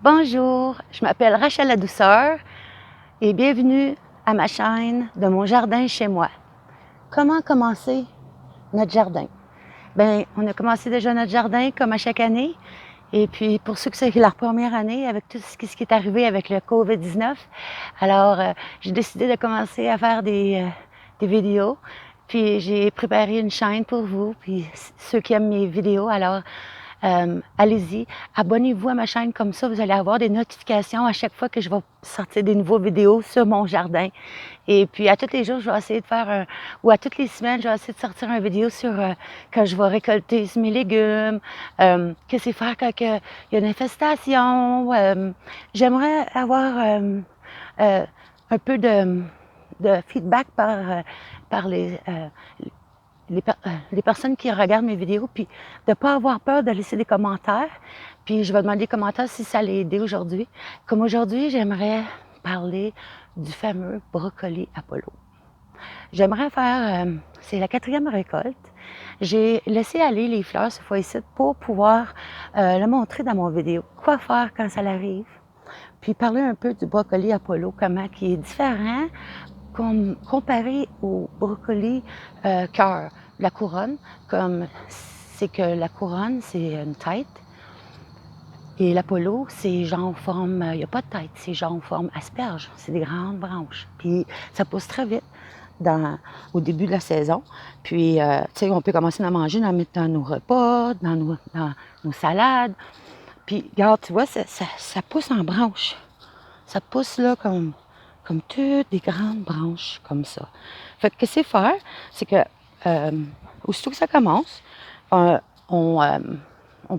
Bonjour, je m'appelle Rachel La Douceur et bienvenue à ma chaîne de mon jardin chez moi. Comment commencer notre jardin? Bien, on a commencé déjà notre jardin comme à chaque année. Et puis, pour ceux que c'est la première année, avec tout ce qui est arrivé avec le COVID-19, alors j'ai décidé de commencer à faire des vidéos. Puis, j'ai préparé une chaîne pour vous, puis ceux qui aiment mes vidéos, alors allez-y, abonnez-vous à ma chaîne comme ça, vous allez avoir des notifications à chaque fois que je vais sortir des nouveaux vidéos sur mon jardin. Et puis à tous les jours, je vais essayer de faire ou à toutes les semaines, je vais essayer de sortir une vidéo sur quand je vais récolter mes légumes, qu'est-ce que faire quand il y a une infestation. J'aimerais avoir un peu de feedback par les personnes qui regardent mes vidéos, puis de ne pas avoir peur de laisser des commentaires. Puis je vais demander des commentaires si ça l'a aidé aujourd'hui. Comme aujourd'hui, j'aimerais parler du fameux brocoli Apollo. J'aimerais faire, c'est la 4e récolte. J'ai laissé aller les fleurs cette fois-ci pour pouvoir le montrer dans mon vidéo. Quoi faire quand ça arrive. Puis parler un peu du brocoli Apollo, comment qui est différent comparé au brocoli cœur, la couronne, comme c'est que la couronne, c'est une tête, et l'Apollo, c'est genre forme, il n'y a pas de tête, c'est genre forme asperge, c'est des grandes branches. Puis ça pousse très vite au début de la saison. Puis, tu sais, on peut commencer à manger, à mettre dans nos repas, dans nos salades. Puis, regarde, tu vois, ça pousse en branches. Ça pousse là comme toutes des grandes branches comme ça. Fait que qu'est-ce que c'est faire? C'est que, aussitôt que ça commence, on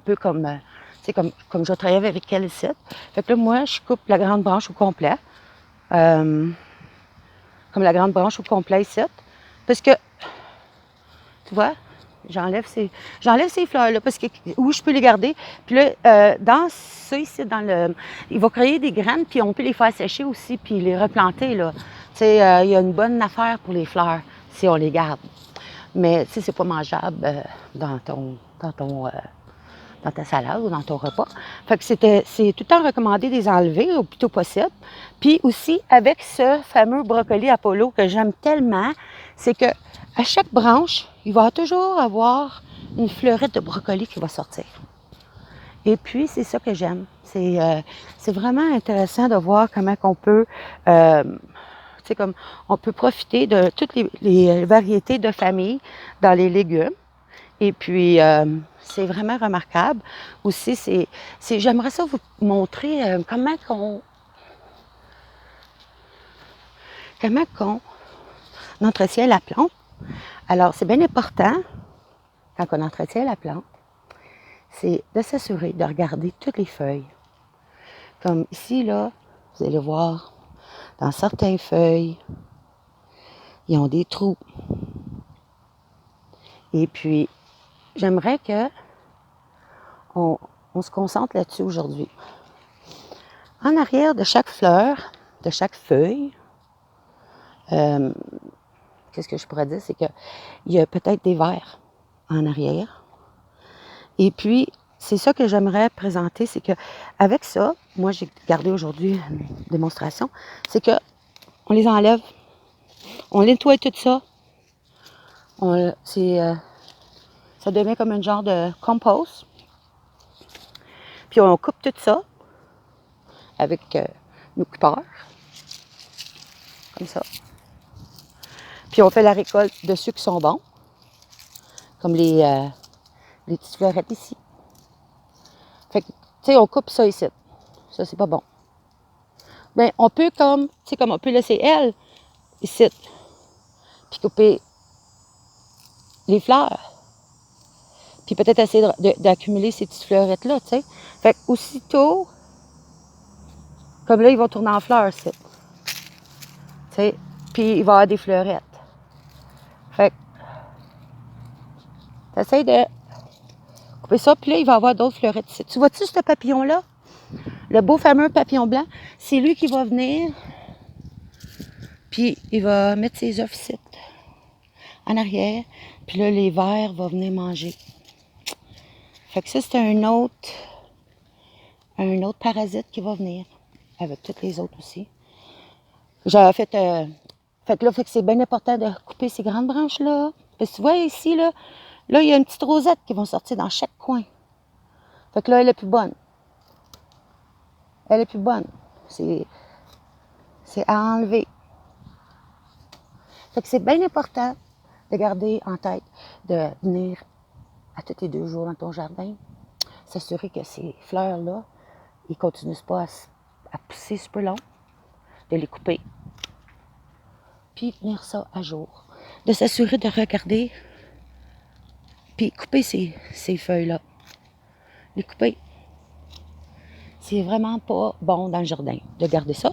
peut tu sais, comme je travaille avec elle ici. Fait que là, moi, je coupe la grande branche au complet. Comme la grande branche au complet ici. Parce que, tu vois, j'enlève ces fleurs-là, parce que où je peux les garder. Puis là, dans ça ici, il va créer des graines, puis on peut les faire sécher aussi, puis les replanter, là. Tu sais, il y a une bonne affaire pour les fleurs, si on les garde. Mais, tu sais, c'est pas mangeable dans ta salade ou dans ton repas. Fait que c'est tout le temps recommandé de les enlever au plus tôt possible. Puis aussi, avec ce fameux brocoli Apollo que j'aime tellement, c'est que à chaque branche, il va toujours avoir une fleurette de brocoli qui va sortir. Et puis, c'est ça que j'aime. C'est vraiment intéressant de voir comment on peut, comme on peut profiter de toutes les variétés de familles dans les légumes. Et puis, c'est vraiment remarquable. Aussi, j'aimerais ça vous montrer comment qu'on entretient la plante. Alors, c'est bien important, quand on entretient la plante, c'est de s'assurer de regarder toutes les feuilles. Comme ici, là, vous allez voir, dans certaines feuilles, ils ont des trous. Et puis, j'aimerais que on se concentre là-dessus aujourd'hui. En arrière de chaque fleur, de chaque feuille, qu'est-ce que je pourrais dire, c'est qu'il y a peut-être des vers en arrière. Et puis, c'est ça que j'aimerais présenter, c'est que avec ça, moi j'ai gardé aujourd'hui une démonstration, c'est que on les enlève, on nettoie tout ça, ça devient comme un genre de compost. Puis on coupe tout ça avec nos coupeurs, comme ça. Puis on fait la récolte de ceux qui sont bons, comme les petites fleurettes ici. Fait que, tu sais, on coupe ça ici. Ça, c'est pas bon. Bien, on peut comme on peut laisser elle ici, puis couper les fleurs. Puis peut-être essayer d'accumuler ces petites fleurettes-là, tu sais. Fait qu'aussitôt, comme là, ils vont tourner en fleurs, ici. Tu sais, puis il va y avoir des fleurettes. Fait que, t'essayes de couper ça, puis là, il va y avoir d'autres fleurettes ici. Tu vois-tu ce papillon-là? Le beau fameux papillon blanc, c'est lui qui va venir, puis il va mettre ses œufs ici, en arrière, puis là, les vers vont venir manger. Fait que ça, c'est un autre un autre parasite qui va venir, avec toutes les autres aussi. J'ai fait, fait que c'est bien important de couper ces grandes branches-là. Parce que tu vois ici, là, il y a une petite rosette qui va sortir dans chaque coin. Fait que là, elle est plus bonne. Elle est plus bonne. C'est à enlever. Fait que c'est bien important de garder en tête de venir à tous les 2 jours dans ton jardin, s'assurer que ces fleurs-là, ils ne continuent pas à pousser super long, de les couper, puis tenir ça à jour. De s'assurer de regarder, puis couper ces feuilles-là. Les couper. C'est vraiment pas bon dans le jardin de garder ça.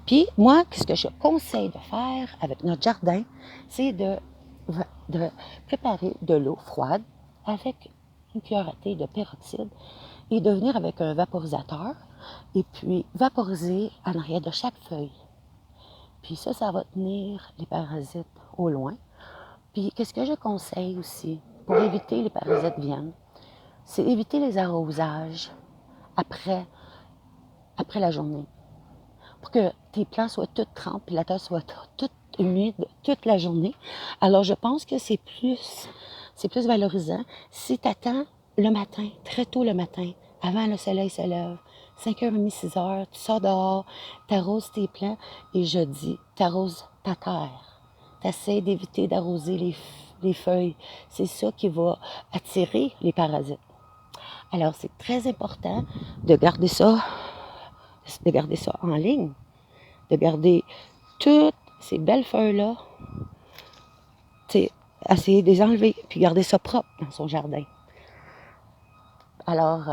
Puis moi, ce que je conseille de faire avec notre jardin, c'est de préparer de l'eau froide avec une cuillère à thé de peroxyde et de venir avec un vaporisateur et puis vaporiser en arrière de chaque feuille. Puis ça va tenir les parasites au loin. Puis qu'est-ce que je conseille aussi pour éviter les parasites viennent, c'est éviter les arrosages après la journée. Pour que tes plants soient toutes trempes et la terre soit toute humide toute la journée. Alors, je pense que c'est plus valorisant si tu attends le matin, très tôt le matin, avant le soleil se lève, 5h30, 6h, tu sors dehors, tu arroses tes plants et je dis, tu arroses ta terre. Tu essaies d'éviter d'arroser les feuilles. C'est ça qui va attirer les parasites. Alors, c'est très important de garder ça en ligne, de garder toutes ces belles feuilles-là, essayer de les enlever, puis garder ça propre dans son jardin. Alors,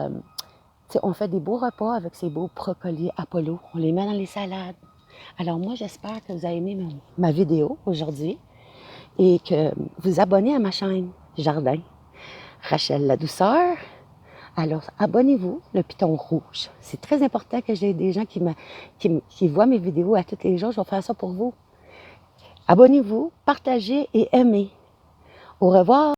on fait des beaux repas avec ces beaux brocolis Apollo, on les met dans les salades. Alors moi, j'espère que vous avez aimé ma vidéo aujourd'hui et que vous abonnez à ma chaîne Jardin Rachel La Douceur. Alors, abonnez-vous, le piton rouge. C'est très important que j'ai des gens qui voient mes vidéos à tous les jours. Je vais faire ça pour vous. Abonnez-vous, partagez et aimez. Au revoir.